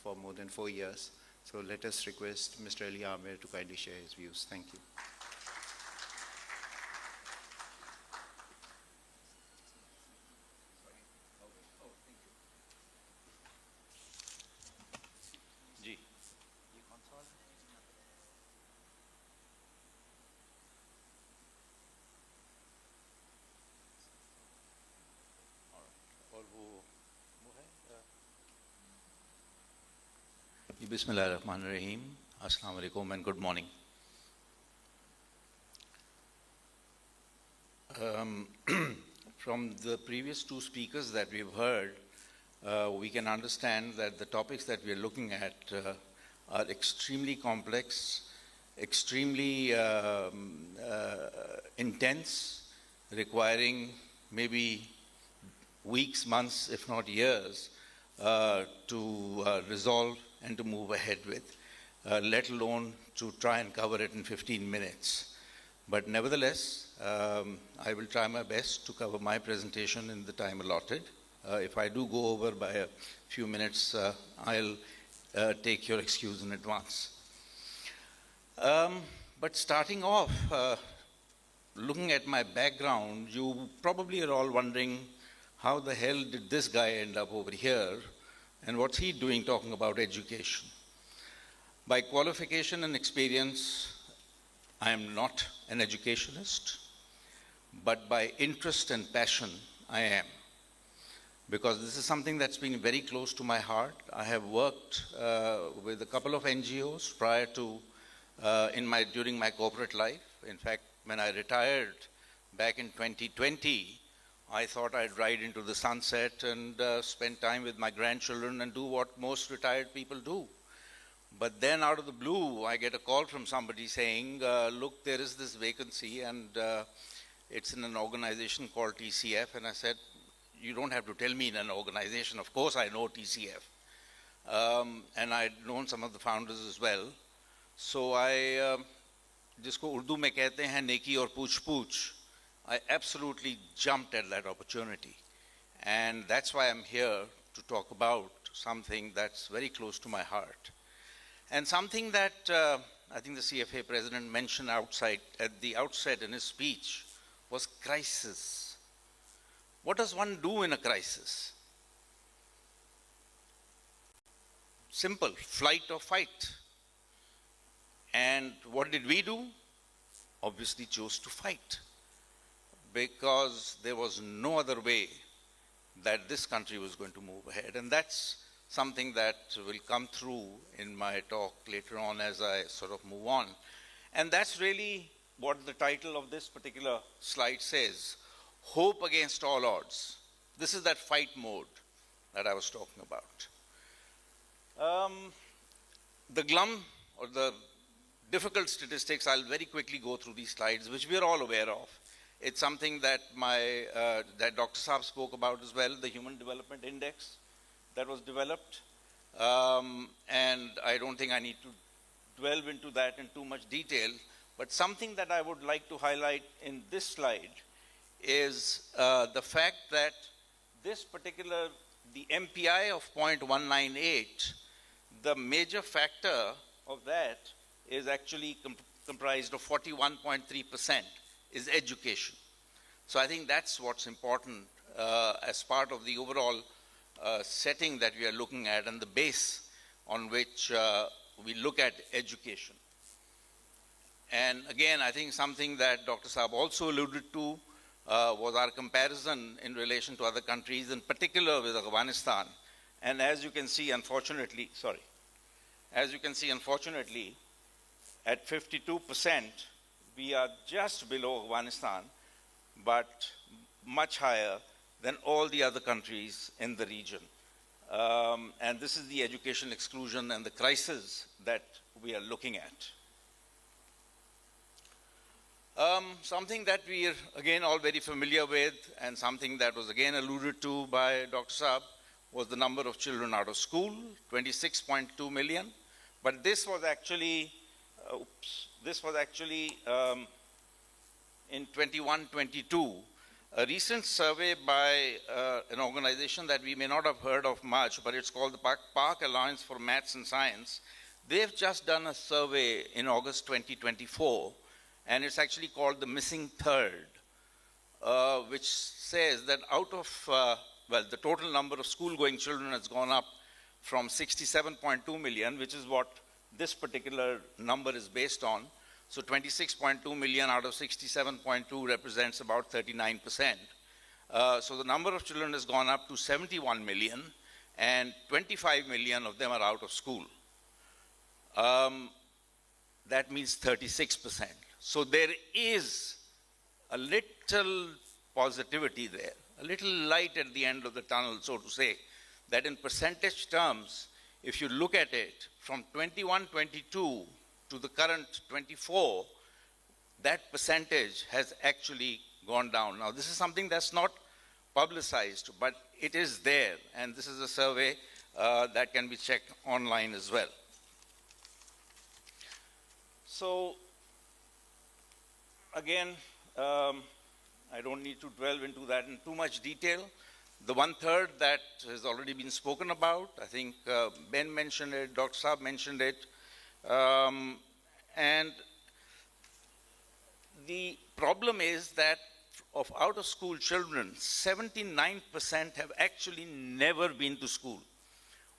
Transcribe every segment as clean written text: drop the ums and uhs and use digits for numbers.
for more than 4 years. So let us request Mr. Ali Amir to kindly share his views. Thank you. Bismillahirrahmanirrahim. Assalamu alaikum and good morning. From the previous two speakers that we've heard, we can understand that the topics that we are looking at are extremely complex, extremely intense, requiring maybe weeks, months, if not years, to resolve and to move ahead with, let alone to try and cover it in 15 minutes. But nevertheless, I will try my best to cover my presentation in the time allotted. If I do go over by a few minutes, I'll take your excuse in advance. But starting off, looking at my background, you probably are all wondering, how the hell did this guy end up over here? And what's he doing talking about education? By qualification and experience, I am not an educationist, but by interest and passion, I am. Because this is something that's been very close to my heart. I have worked with a couple of NGOs prior to, during my corporate life. In fact, when I retired back in 2020, I thought I'd ride into the sunset and spend time with my grandchildren and do what most retired people do. But then out of the blue, I get a call from somebody saying, look, there is this vacancy and it's in an organization called TCF. And I said, you don't have to tell me in an organization. Of course I know TCF. And I'd known some of the founders as well. So I, जिसको उर्दू में कहते हैं नेकी और पूछ-पूछ, I absolutely jumped at that opportunity. And that's why I'm here to talk about something that's very close to my heart. And something that I think the CFA president mentioned at the outset in his speech was crisis. What does one do in a crisis? Simple, flight or fight. And what did we do? Obviously chose to fight, because there was no other way that this country was going to move ahead. And that's something that will come through in my talk later on as I sort of move on. And that's really what the title of this particular slide says, Hope Against All Odds. This is that fight mode that I was talking about. The glum or the difficult statistics, I'll very quickly go through these slides, which we are all aware of. It's something that that Dr. Saab spoke about as well, the Human Development Index that was developed. And I don't think I need to delve into that in too much detail, but something that I would like to highlight in this slide is the fact that this particular, the MPI of 0.198, the major factor of that is actually comprised of 41.3%. Is education. So I think that's what's important as part of the overall setting that we are looking at and the base on which we look at education. And again, I think something that Dr. Saab also alluded to was our comparison in relation to other countries, in particular with Afghanistan. And as you can see, unfortunately, at 52%, we are just below Afghanistan, but much higher than all the other countries in the region. And this is the education exclusion and the crisis that we are looking at. Something that we are, again, all very familiar with, and something that was again alluded to by Dr. Saab, was the number of children out of school, 26.2 million. But this was actually, in 21-22, a recent survey by an organization that we may not have heard of much, but it's called the Park Alliance for Maths and Science. They've just done a survey in August 2024, and it's actually called the Missing Third, which says that out of, the total number of school-going children has gone up from 67.2 million, which is what this particular number is based on. So 26.2 million out of 67.2 represents about 39%. So the number of children has gone up to 71 million, and 25 million of them are out of school. That means 36%. So there is a little positivity there, a little light at the end of the tunnel, so to say, that in percentage terms, if you look at it from 21-22 to the current 24, that percentage has actually gone down. Now, this is something that's not publicized, but it is there, and this is a survey that can be checked online as well. So, again, I don't need to delve into that in too much detail. The 1/3 that has already been spoken about, I think Ben mentioned it, Dr. Saab mentioned it, and the problem is that of out-of-school children, 79% have actually never been to school.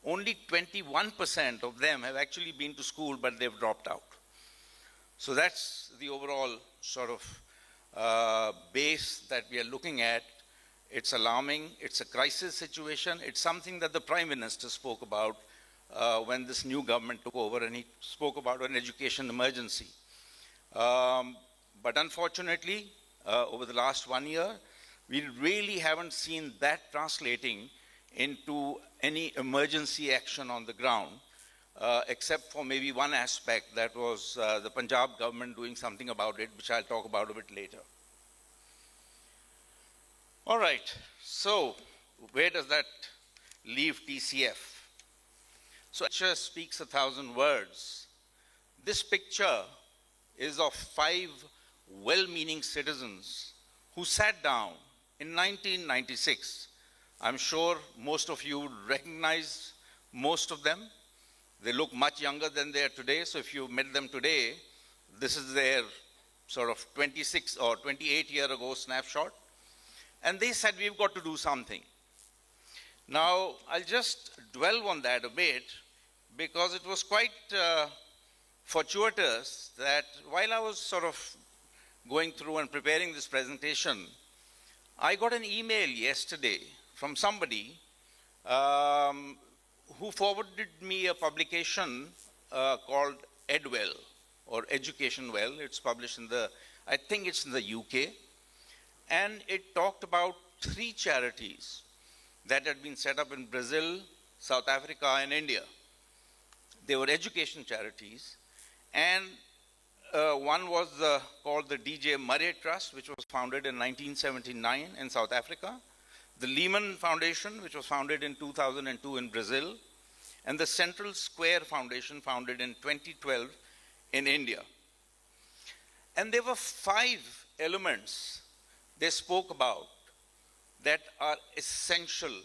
Only 21% of them have actually been to school, but they've dropped out. So that's the overall sort of base that we are looking at. It's alarming. It's a crisis situation. It's something that the Prime Minister spoke about when this new government took over, and he spoke about an education emergency. But unfortunately, over the last 1 year, we really haven't seen that translating into any emergency action on the ground, except for maybe one aspect, that was the Punjab government doing something about it, which I'll talk about a bit later. All right, so where does that leave TCF? So, a picture speaks 1,000 words. This picture is of 5 well-meaning citizens who sat down in 1996. I'm sure most of you would recognize most of them. They look much younger than they are today, so if you met them today, this is their sort of 26 or 28 year ago snapshot. And they said, we've got to do something. Now, I'll just dwell on that a bit, because it was quite fortuitous that while I was sort of going through and preparing this presentation, I got an email yesterday from somebody who forwarded me a publication called Edwell, or Education Well. It's published in I think it's in the UK. And it talked about 3 charities that had been set up in Brazil, South Africa, and India. They were education charities. And one was called the D.J. Murray Trust, which was founded in 1979 in South Africa. The Lehman Foundation, which was founded in 2002 in Brazil. And the Central Square Foundation, founded in 2012 in India. And there were 5 elements they spoke about that are essential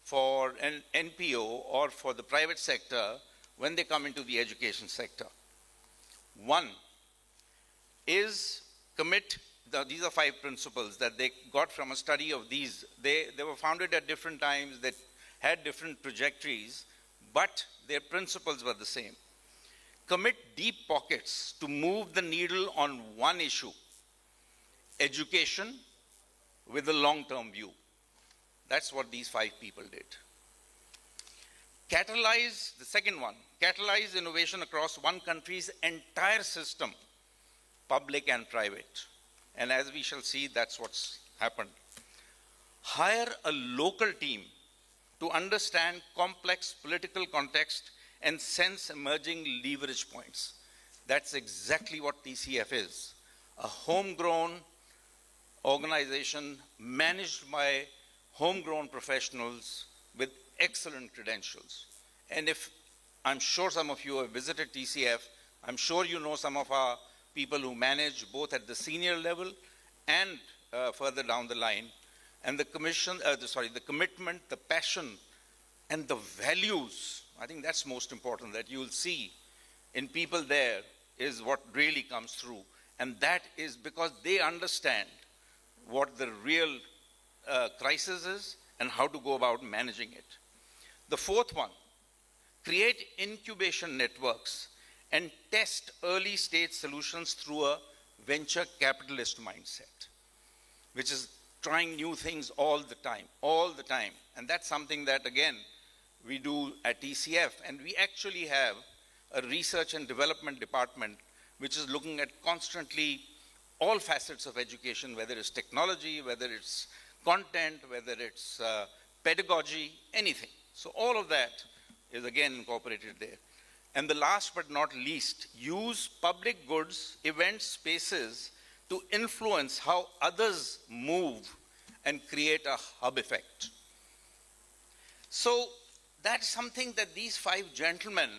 for an NPO or for the private sector when they come into the education sector. One is commit, these are 5 principles that they got from a study of these. They were founded at different times, that had different trajectories, but their principles were the same. Commit deep pockets to move the needle on one issue: education with a long-term view. That's what these 5 people did. Catalyze, the second one, catalyze innovation across one country's entire system, public and private. And as we shall see, that's what's happened. Hire a local team to understand complex political context and sense emerging leverage points. That's exactly what TCF is. A homegrown organization managed by homegrown professionals with excellent credentials. And if, I'm sure some of you have visited TCF, I'm sure you know some of our people who manage both at the senior level and further down the line. And the commitment, the passion, and the values, I think that's most important, that you'll see in people there is what really comes through. And that is because they understand what the real crisis is and how to go about managing it. The fourth one, create incubation networks and test early stage solutions through a venture capitalist mindset, which is trying new things all the time. And that's something that, again, we do at TCF. And we actually have a research and development department which is looking at constantly all facets of education, whether it's technology, whether it's content, whether it's pedagogy, anything. So all of that is again incorporated there. And the last but not least, use public goods, event spaces to influence how others move and create a hub effect. So that's something that these five gentlemen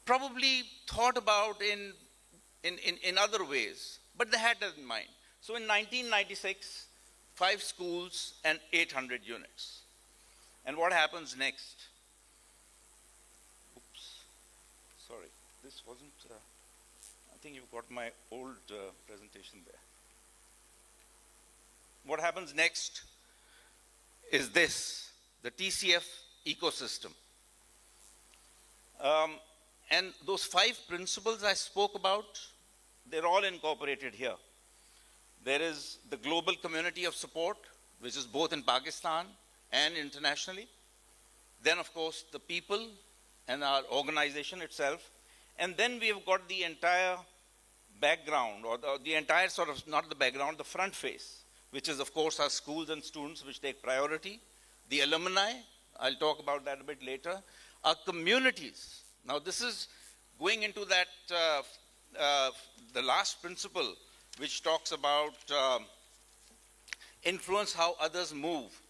probably thought about in other ways, but they had that in mind. So in 1996, 5 schools and 800 units. And what happens next? Oops, sorry, this wasn't, I think you've got my old presentation there. What happens next is this, the TCF ecosystem. And those 5 principles I spoke about, they're all incorporated here. There is the global community of support, which is both in Pakistan and internationally. Then, of course, the people and our organization itself. And then we have got the entire background, or the entire sort of, not the background, the front face, which is, of course, our schools and students, which take priority. The alumni, I'll talk about that a bit later. Our communities. Now, this is going into that, the last principle, which talks about influence how others move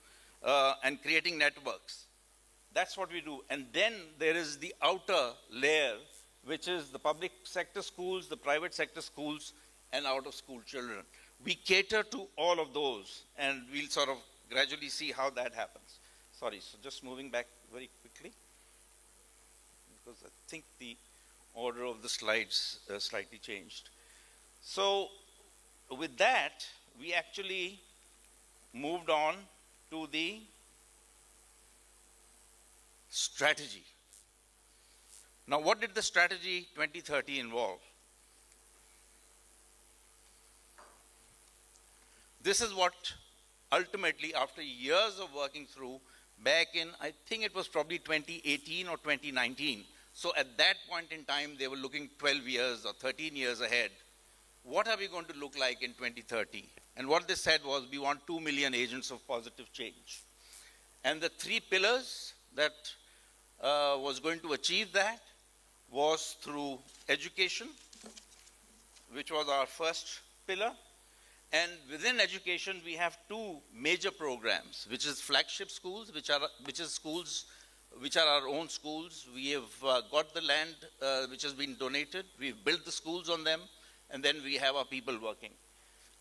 and creating networks. That's what we do. And then there is the outer layer, which is the public sector schools, the private sector schools, and out-of-school children. We cater to all of those, and we'll sort of gradually see how that happens. Sorry, so just moving back very quickly, because I think the order of the slides slightly changed. So with that, we actually moved on to the strategy. Now, what did the strategy 2030 involve? This is what ultimately, after years of working through, back in, I think it was probably 2018 or 2019. So at that point in time, they were looking 12 years or 13 years ahead. What are we going to look like in 2030? And what they said was, we want 2 million agents of positive change. And the 3 pillars that was going to achieve that was through education, which was our first pillar. And within education, we have 2 major programs, which is flagship schools, which are our own schools. We have got the land which has been donated. We've built the schools on them, and then we have our people working.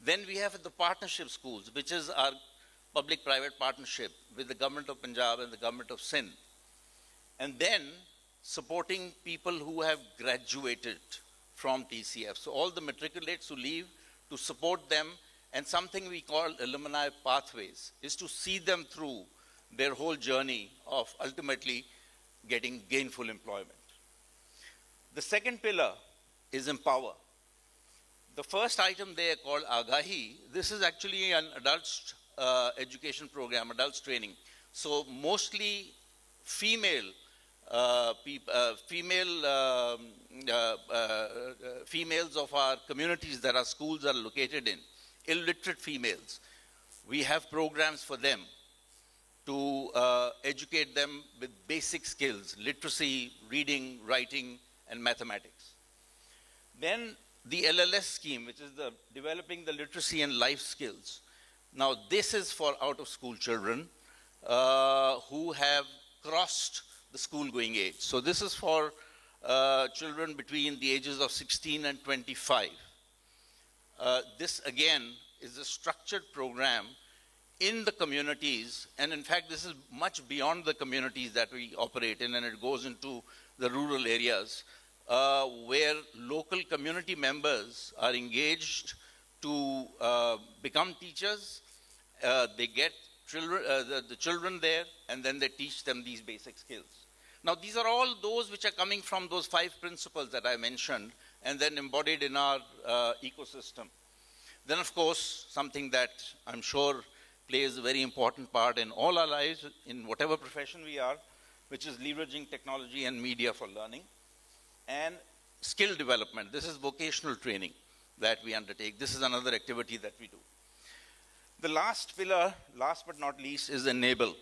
Then we have the partnership schools, which is our public-private partnership with the government of Punjab and the government of Sindh. And then supporting people who have graduated from TCF. So all the matriculates who leave, to support them, and something we call alumni pathways, is to see them through their whole journey of ultimately getting gainful employment. The second pillar is empower. The first item there called Agahi, this is actually an adults education program, adults training. So mostly females of our communities that our schools are located in, illiterate females. We have programs for them to educate them with basic skills, literacy, reading, writing, and mathematics. Then the LLS scheme, which is the developing the literacy and life skills. Now, this is for out-of-school children who have crossed the school-going age. So this is for children between the ages of 16 and 25. This, again, is a structured program in the communities, and in fact, this is much beyond the communities that we operate in, and it goes into the rural areas, where local community members are engaged to become teachers. They get children, the children there, and then they teach them these basic skills. Now, these are all those which are coming from those 5 principles that I mentioned, and then embodied in our ecosystem. Then, of course, something that I'm sure plays a very important part in all our lives, in whatever profession we are, which is leveraging technology and media for learning, and skill development. This is vocational training that we undertake. This is another activity that we do. The last pillar, last but not least, is enable.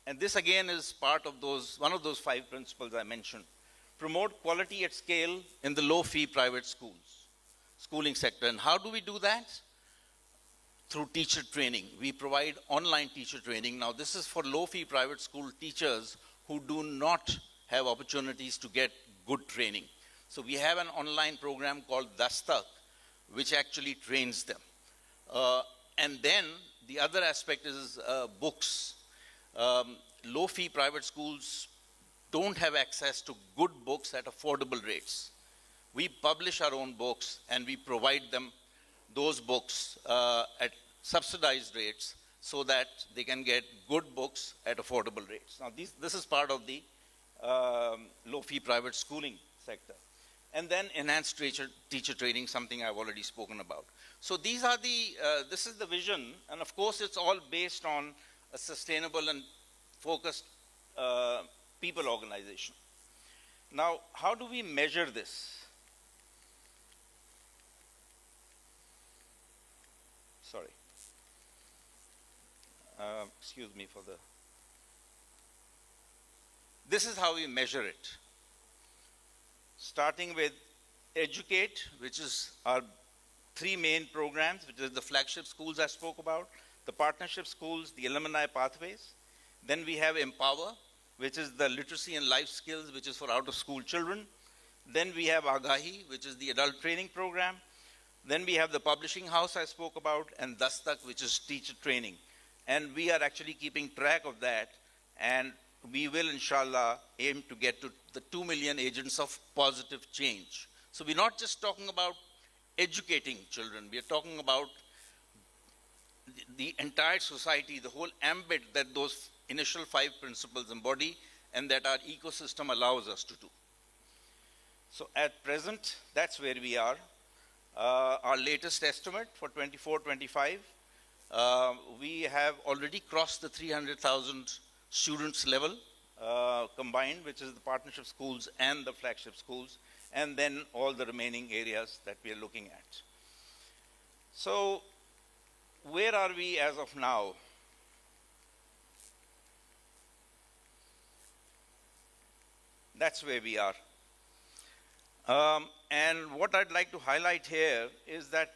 And this again is part of one of those 5 principles I mentioned. Promote quality at scale in the low-fee private schooling sector. And how do we do that? Through teacher training. We provide online teacher training. Now, this is for low-fee private school teachers who do not have opportunities to get good training. So we have an online program called Dastak, which actually trains them. And then the other aspect is books. Low-fee private schools don't have access to good books at affordable rates. We publish our own books, and we provide them those books at subsidized rates so that they can get good books at affordable rates. Now, this is part of the low-fee private schooling sector. And then enhanced teacher training, something I've already spoken about. So these are this is the vision, and of course it's all based on a sustainable and focused people organization. Now, how do we measure this? Sorry. Excuse me for the... This is how we measure it. Starting with Educate, which is our 3 main programs, which is the flagship schools I spoke about, the partnership schools, the alumni pathways. Then we have Empower, which is the literacy and life skills, which is for out-of-school children. Then we have Agahi, which is the adult training program. Then we have the publishing house I spoke about, and Dastak, which is teacher training. And we are actually keeping track of that, and we will, inshallah, aim to get to the 2 million agents of positive change. So we're not just talking about educating children. We are talking about the entire society, the whole ambit that those initial 5 principles embody and that our ecosystem allows us to do. So at present, that's where we are. Our latest estimate for 24-25, we have already crossed the 300,000 students level combined, which is the partnership schools and the flagship schools, and then all the remaining areas that we are looking at. So where are we as of now? That's where we are. And what I'd like to highlight here is that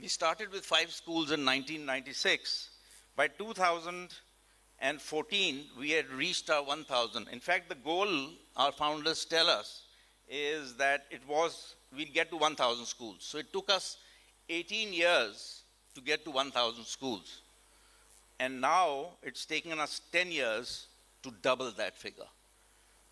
we started with 5 schools in 1996. By 2014, we had reached our 1,000. In fact, the goal our founders tell us is that we'd get to 1,000 schools. So it took us 18 years to get to 1,000 schools. And now it's taken us 10 years to double that figure.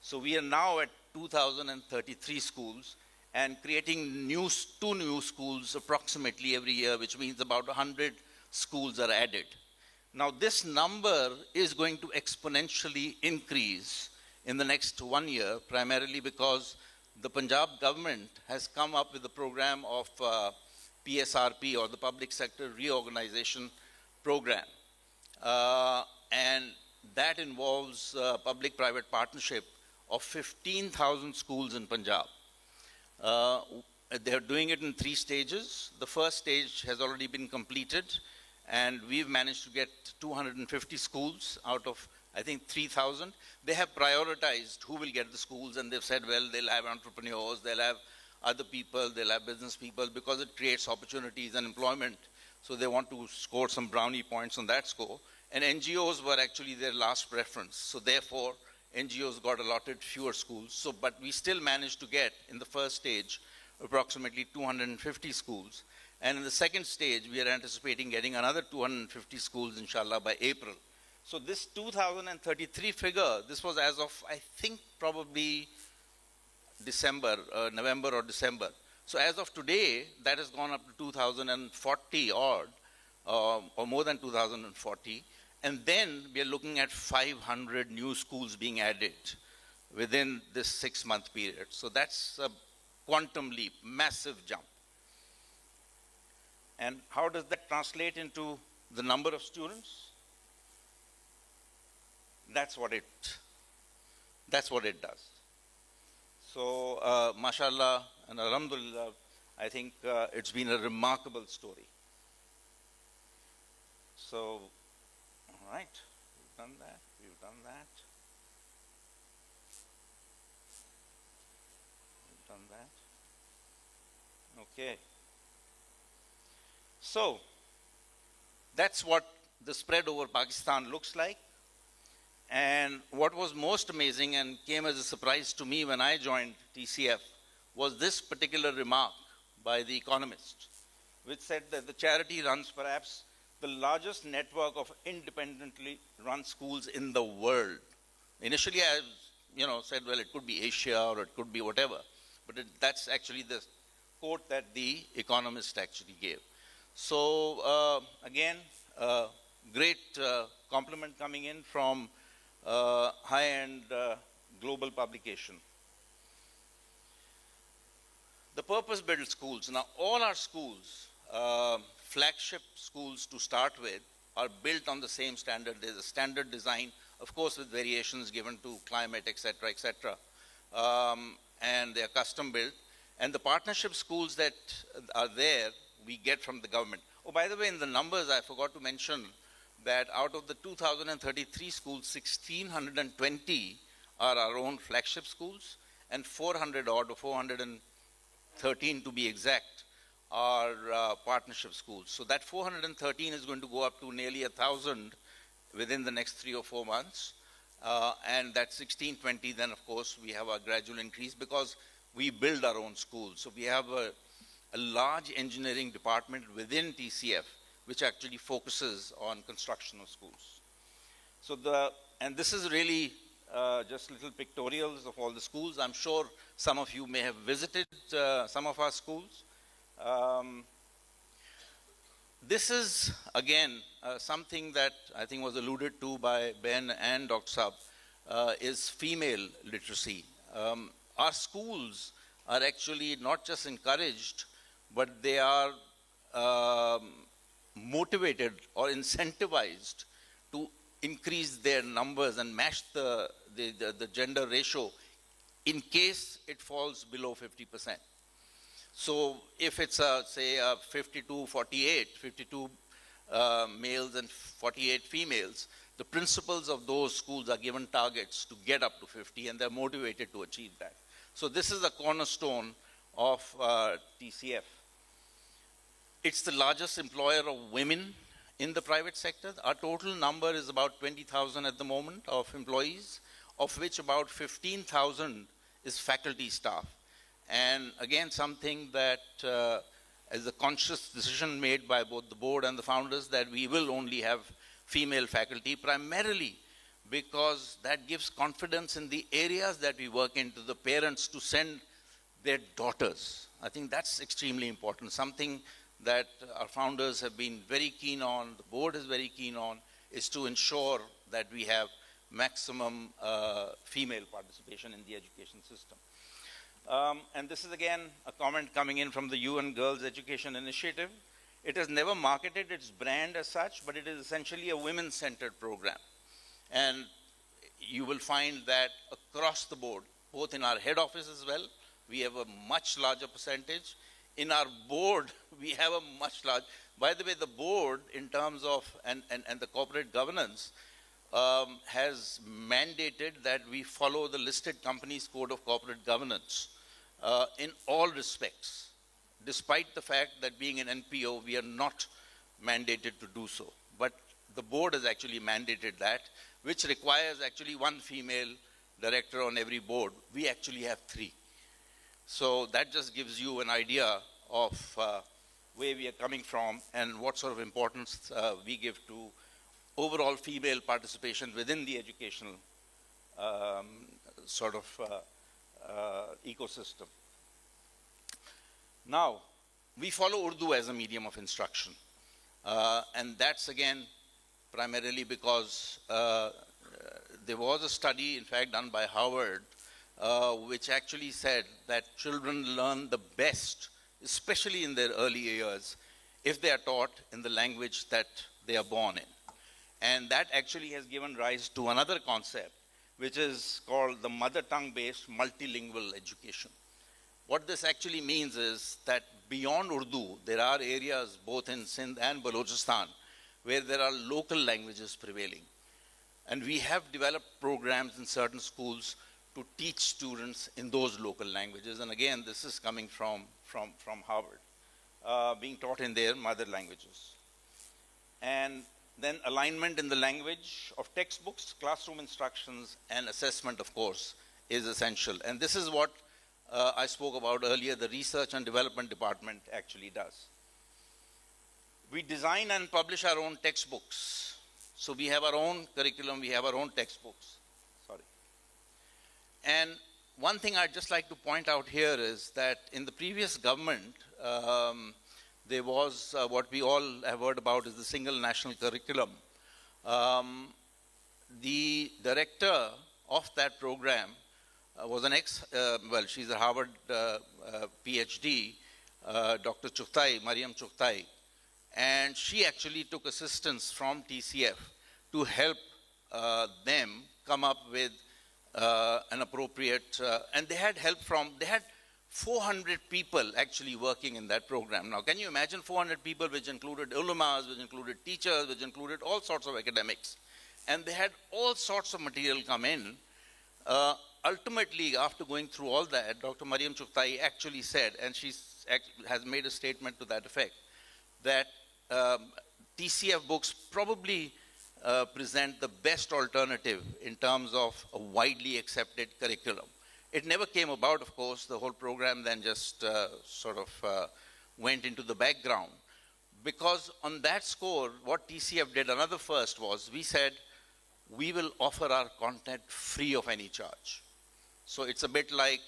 So we are now at 2,033 schools and creating 2 new schools approximately every year, which means about 100 schools are added. Now, this number is going to exponentially increase in the next 1 year, primarily because the Punjab government has come up with a program of PSRP, or the Public Sector Reorganization Program. And that involves public-private partnership of 15,000 schools in Punjab. They're doing it in 3 stages. The first stage has already been completed, and we've managed to get 250 schools out of, I think, 3,000. They have prioritized who will get the schools, and they've said, well, they'll have entrepreneurs, they'll have other people, they'll have business people, because it creates opportunities and employment. So they want to score some brownie points on that score. And NGOs were actually their last preference. So therefore, NGOs got allotted fewer schools. So, but we still managed to get, in the first stage, approximately 250 schools. And in the second stage, we are anticipating getting another 250 schools, inshallah, by April. So this 2033 figure, this was as of, I think, probably December, November or December. So as of today, that has gone up to 2040 odd, or more than 2040. And then we are looking at 500 new schools being added within this 6-month period. So that's a quantum leap, massive jump. And how does that translate into the number of students? That's what it does. So, mashallah and alhamdulillah, I think it's been a remarkable story. So, all right, we've done that, we've done that. We've done that. Okay. So, that's what the spread over Pakistan looks like. And what was most amazing and came as a surprise to me when I joined TCF was this particular remark by The Economist, which said that the charity runs perhaps the largest network of independently run schools in the world. Initially, I said, well, it could be Asia or it could be whatever. But that's actually the quote that The Economist actually gave. So, again, great compliment coming in from high-end global publication. The purpose-built schools. Now, all our schools, flagship schools to start with, are built on the same standard. There's a standard design, of course, with variations given to climate, etc., etc. And they're custom-built. And the partnership schools that are there, we get from the government. Oh, by the way, in the numbers, I forgot to mention that out of the 2033 schools, 1,620 are our own flagship schools, and 400 odd, or 413 to be exact, are partnership schools. So that 413 is going to go up to nearly 1,000 within the next 3 or 4 months. And that 1,620, then of course, we have a gradual increase because we build our own schools. So we have a large engineering department within TCF, which actually focuses on construction of schools. So and this is really just little pictorials of all the schools. I'm sure some of you may have visited some of our schools. This is, again, something that I think was alluded to by Ben and Dr. Saab, is female literacy. Our schools are actually not just encouraged, but they are motivated or incentivized to increase their numbers and match the gender ratio in case it falls below 50%. So if it's say 52-48, 52 males and 48 females, the principals of those schools are given targets to get up to 50, and they're motivated to achieve that. So this is a cornerstone of TCF. It's the largest employer of women in the private sector. Our total number is about 20,000 at the moment of employees, of which about 15,000 is faculty staff. And again, something that is a conscious decision made by both the board and the founders, that we will only have female faculty, primarily because that gives confidence in the areas that we work in to the parents to send their daughters. I think that's extremely important, something that our founders have been very keen on, the board is very keen on, is to ensure that we have maximum female participation in the education system. And this is again a comment coming in from the UN Girls Education Initiative. It has never marketed its brand as such, but it is essentially a women-centered program. And you will find that across the board, both in our head office as well, we have a much larger percentage. In our board, we have a much larger, by the way, the board in terms of, and the corporate governance, has mandated that we follow the listed companies code of corporate governance in all respects, despite the fact that being an NPO, we are not mandated to do so. But the board has actually mandated that, which requires actually one female director on every board. We actually have 3. So that just gives you an idea of where we are coming from and what sort of importance we give to overall female participation within the educational um, sort of ecosystem. Now, we follow Urdu as a medium of instruction. And that's again primarily because there was a study, in fact, done by Harvard, which actually said that children learn the best, especially in their early years, if they are taught in the language that they are born in. And that actually has given rise to another concept, which is called the mother tongue-based multilingual education. What this actually means is that beyond Urdu, there are areas both in Sindh and Balochistan where there are local languages prevailing. And we have developed programs in certain schools to teach students in those local languages. And again, this is coming from Harvard, being taught in their mother languages. And then alignment in the language of textbooks, classroom instructions, and assessment, of course, is essential. And this is what I spoke about earlier, the Research and Development Department actually does. We design and publish our own textbooks. So we have our own curriculum, we have our own textbooks. Sorry. And one thing I'd just like to point out here is that in the previous government, there was what we all have heard about is the single national curriculum. The director of that program was an she's a Harvard PhD, Dr. Chughtai, Mariam Chughtai, and she actually took assistance from TCF to help them come up with an appropriate, and they had help from, they had 400 people actually working in that program. Now, can you imagine 400 people, which included ulamas, which included teachers, which included all sorts of academics, and they had all sorts of material come in. Ultimately, after going through all that, Dr. Mariam Chughtai actually said, and she has made a statement to that effect, that TCF books probably present the best alternative in terms of a widely accepted curriculum. It never came about, of course. The whole program then just sort of went into the background. Because on that score, what TCF did, another first was, we said, we will offer our content free of any charge. So it's a bit like,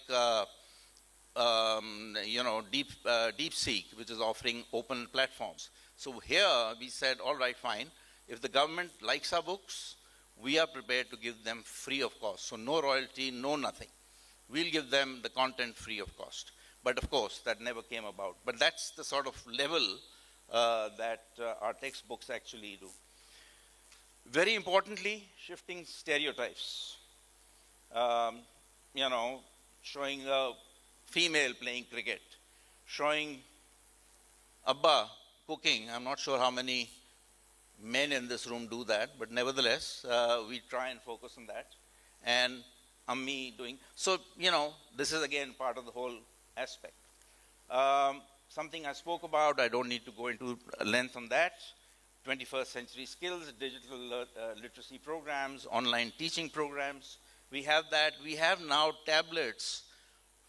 DeepSeek, which is offering open platforms. So here we said, all right, fine. If the government likes our books, we are prepared to give them free of cost. So no royalty, no nothing. We'll give them the content free of cost. But of course, that never came about. But that's the sort of level that our textbooks actually do. Very importantly, shifting stereotypes. Showing a female playing cricket, showing Abba cooking. I'm not sure how many men in this room do that, but nevertheless, we try and focus on that. And Ammi doing, so, this is again part of the whole aspect. Something I spoke about, I don't need to go into length on that. 21st century skills, digital literacy programs, online teaching programs. We have that. We have now tablets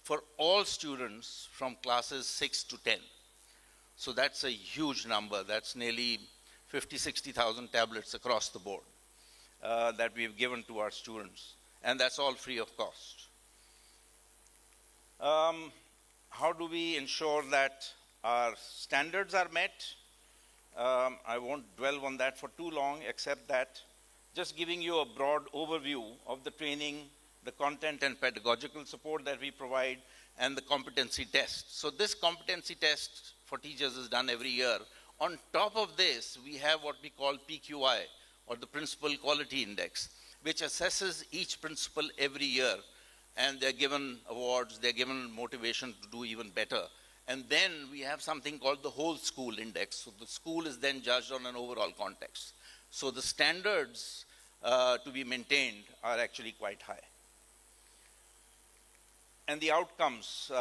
for all students from classes 6 to 10. So that's a huge number. That's nearly 50, 60,000 tablets across the board that we've given to our students. And that's all free of cost. How do we ensure that our standards are met? I won't dwell on that for too long, except that just giving you a broad overview of the training, the content and pedagogical support that we provide, and the competency test. So this competency test for teachers is done every year. On top of this, we have what we call PQI, or the Principal Quality Index, which assesses each principal every year. And they're given awards, they're given motivation to do even better. And then we have something called the Whole School Index. So the school is then judged on an overall context. So the standards to be maintained are actually quite high. And the outcomes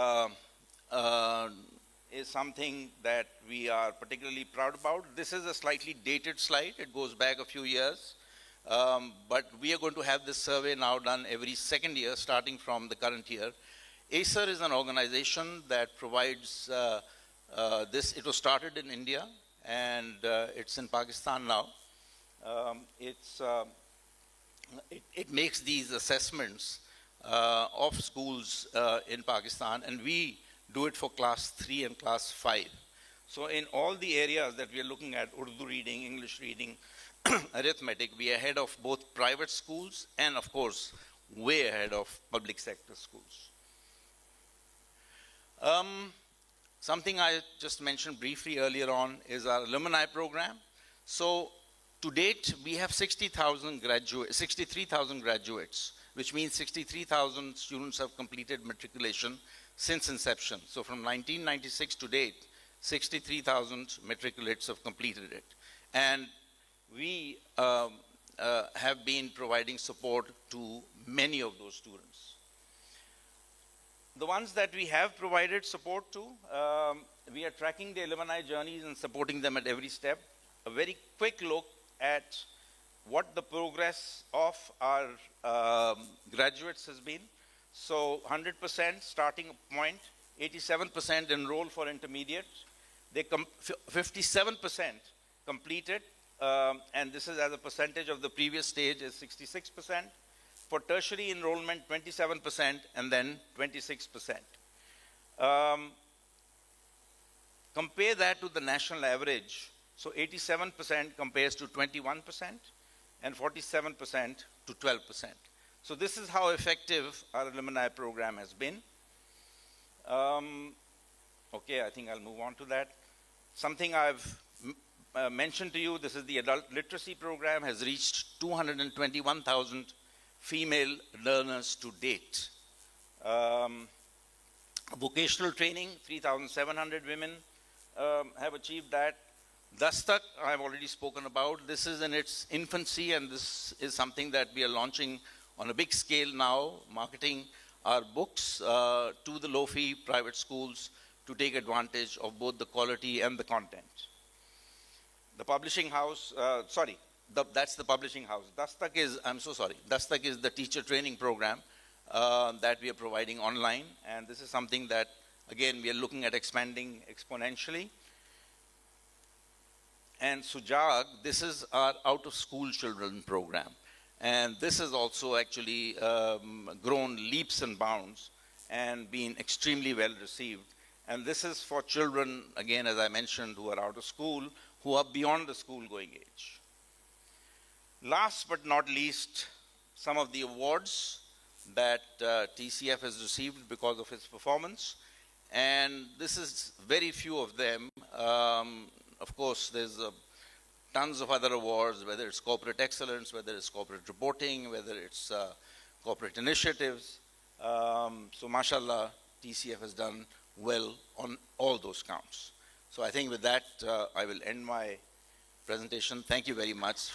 is something that we are particularly proud about. This is a slightly dated slide. It goes back a few years. But we are going to have this survey now done every second year, starting from the current year. ACER is an organization that provides It was started in India, and it's in Pakistan now. It makes these assessments of schools in Pakistan, and we do it for class 3 and class 5. So in all the areas that we are looking at, Urdu reading, English reading, arithmetic, we are ahead of both private schools and, of course, way ahead of public sector schools. Something I just mentioned briefly earlier on is our alumni program. So to date, we have 63,000 graduates, which means 63,000 students have completed matriculation since inception. So from 1996 to date, 63,000 matriculates have completed it. And we have been providing support to many of those students. The ones that we have provided support to, we are tracking the alumni journeys and supporting them at every step. A very quick look at what the progress of our graduates has been. So 100% starting point, 87% enrolled for intermediate. 57% completed, and this is as a percentage of the previous stage is 66%. For tertiary enrollment, 27%, and then 26%. Compare that to the national average. So 87% compares to 21%, and 47% to 12%. So this is how effective our alumni program has been. Okay, I think I'll move on to that. Something I've mentioned to you, this is the adult literacy program, has reached 221,000 female learners to date. Vocational training, 3,700 women have achieved that. Dastak, I've already spoken about. This is in its infancy, and this is something that we are launching on a big scale now, marketing our books to the low-fee private schools to take advantage of both the quality and the content. The publishing house, that's the publishing house. Dastak is, I'm so sorry, Dastak is the teacher training program that we are providing online, and this is something that, again, we are looking at expanding exponentially. And Sujag, this is our out-of-school children program, and this has also actually grown leaps and bounds and been extremely well received. And this is for children, again, as I mentioned, who are out of school, who are beyond the school-going age. Last but not least, some of the awards that TCF has received because of its performance. And this is very few of them. Of course, there's tons of other awards, whether it's corporate excellence, whether it's corporate reporting, whether it's corporate initiatives. So mashallah, TCF has done well on all those counts. So I think with that, I will end my presentation. Thank you very much.